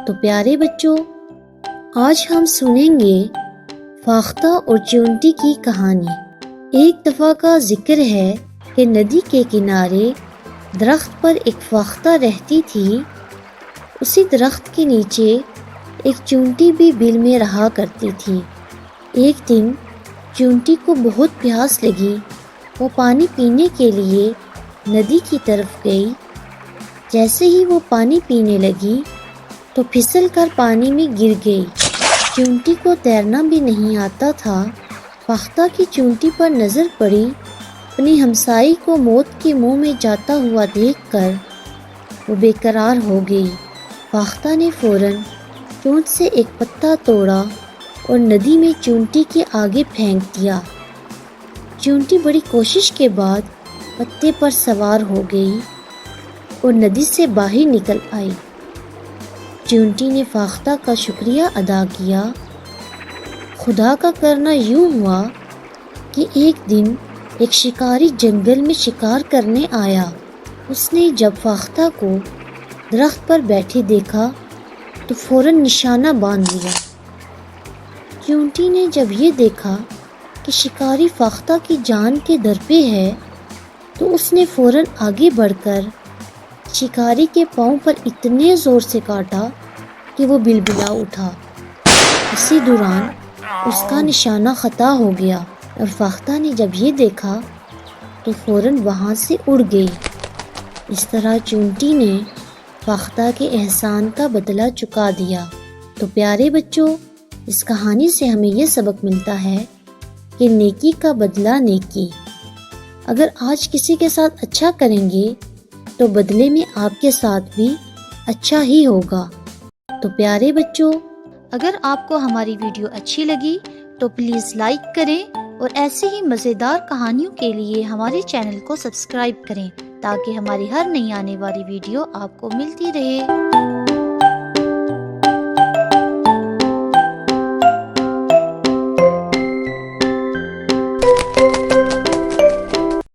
تو پیارے بچوں، آج ہم سنیں گے فاختہ اور چیونٹی کی کہانی۔ ایک دفعہ کا ذکر ہے کہ ندی کے کنارے درخت پر ایک فاختہ رہتی تھی۔ اسی درخت کے نیچے ایک چیونٹی بھی بل میں رہا کرتی تھی۔ ایک دن چیونٹی کو بہت پیاس لگی۔ وہ پانی پینے کے لیے ندی کی طرف گئی۔ جیسے ہی وہ پانی پینے لگی تو پھسل کر پانی میں گر گئی۔ چیونٹی کو تیرنا بھی نہیں آتا تھا۔ فاختہ کی چیونٹی پر نظر پڑی۔ اپنی ہمسائی کو موت کے منہ میں جاتا ہوا دیکھ کر وہ بے قرار ہو گئی۔ فاختہ نے فوراً چونچ سے ایک پتا توڑا اور ندی میں چیونٹی کے آگے پھینک دیا۔ چیونٹی بڑی کوشش کے بعد پتے پر سوار ہو گئی اور ندی سے باہر نکل آئی۔ چیونٹی نے فاختہ کا شکریہ ادا کیا۔ خدا کا کرنا یوں ہوا کہ ایک دن ایک شکاری جنگل میں شکار کرنے آیا۔ اس نے جب فاختہ کو درخت پر بیٹھے دیکھا تو فوراً نشانہ باندھ لیا۔ چیونٹی نے جب یہ دیکھا کہ شکاری فاختہ کی جان کے در پہ ہے تو اس نے فوراً آگے بڑھ کر شکاری کے پاؤں پر اتنے زور سے کاٹا کہ وہ بلبلا اٹھا۔ اسی دوران اس کا نشانہ خطا ہو گیا اور فاختہ نے جب یہ دیکھا تو فوراً وہاں سے اڑ گئی۔ اس طرح چیونٹی نے فاختہ کے احسان کا بدلہ چکا دیا۔ تو پیارے بچوں، اس کہانی سے ہمیں یہ سبق ملتا ہے کہ نیکی کا بدلہ نیکی۔ اگر آج کسی کے ساتھ اچھا کریں گے تو بدلے میں آپ کے ساتھ بھی اچھا ہی ہوگا۔ تو پیارے بچوں، اگر آپ کو ہماری ویڈیو اچھی لگی تو پلیز لائک کریں اور ایسے ہی مزیدار کہانیوں کے لیے ہمارے چینل کو سبسکرائب کریں تاکہ ہماری ہر نئی آنے والی ویڈیو آپ کو ملتی رہے۔